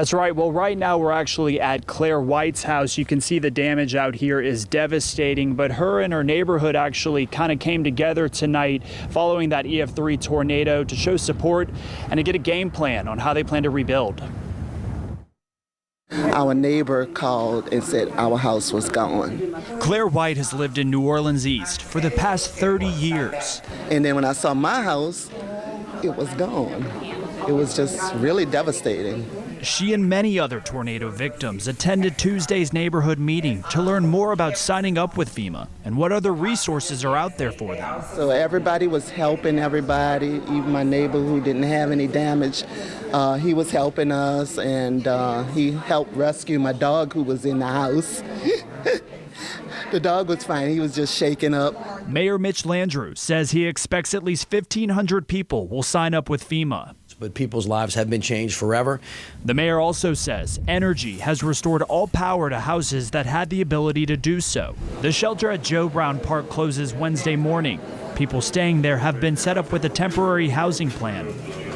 That's right. Well, right now we're actually at Claire White's house. You can see the damage out here is devastating, but her and her neighborhood actually kind of came together tonight following that EF3 tornado to show support and to get a game plan on how they plan to rebuild. Our neighbor called and said our house was gone. Claire White has lived in New Orleans East for the past 30 years. And then when I saw my house, it was gone. It was just really devastating. She and many other tornado victims attended Tuesday's neighborhood meeting to learn more about signing up with FEMA and what other resources are out there for them. So everybody was helping everybody, even my neighbor who didn't have any damage. He was helping us, and he helped rescue my dog who was in the house. The dog was fine. He was just shaken up. Mayor Mitch Landrieu says he expects at least 1,500 people will sign up with FEMA. But people's lives have been changed forever. The mayor also says Energy has restored all power to houses that had the ability to do so. The shelter at Joe Brown Park closes Wednesday morning. People staying there have been set up with a temporary housing plan.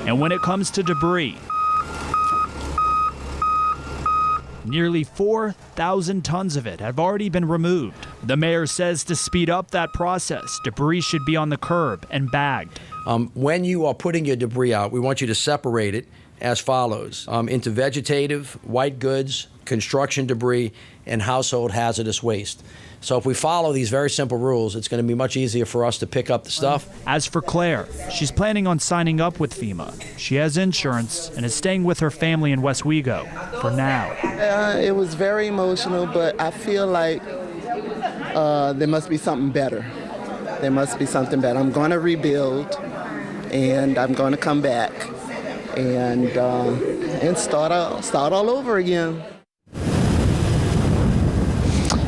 And when it comes to debris, nearly 4,000 tons of it have already been removed. The mayor says to speed up that process, debris should be on the curb and bagged. When you are putting your debris out, we want you to separate it as follows: into vegetative, white goods, construction debris, and household hazardous waste. So if we follow these very simple rules, it's going to be much easier for us to pick up the stuff. As for Claire, she's planning on signing up with FEMA. She has insurance and is staying with her family in Westwego for now. It was very emotional, but I feel like there must be something better. There must be something better. I'm going to rebuild, and I'm going to come back and start all over again.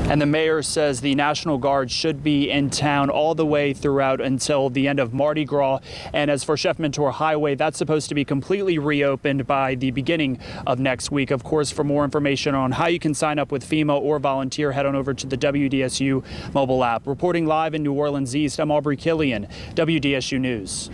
And the mayor says the National Guard should be in town all the way throughout until the end of Mardi Gras. And as for Chef Mentor Highway, that's supposed to be completely reopened by the beginning of next week. Of course, for more information on how you can sign up with FEMA or volunteer, head on over to the WDSU mobile app. Reporting live in New Orleans East, I'm Aubrey Killian, WDSU News.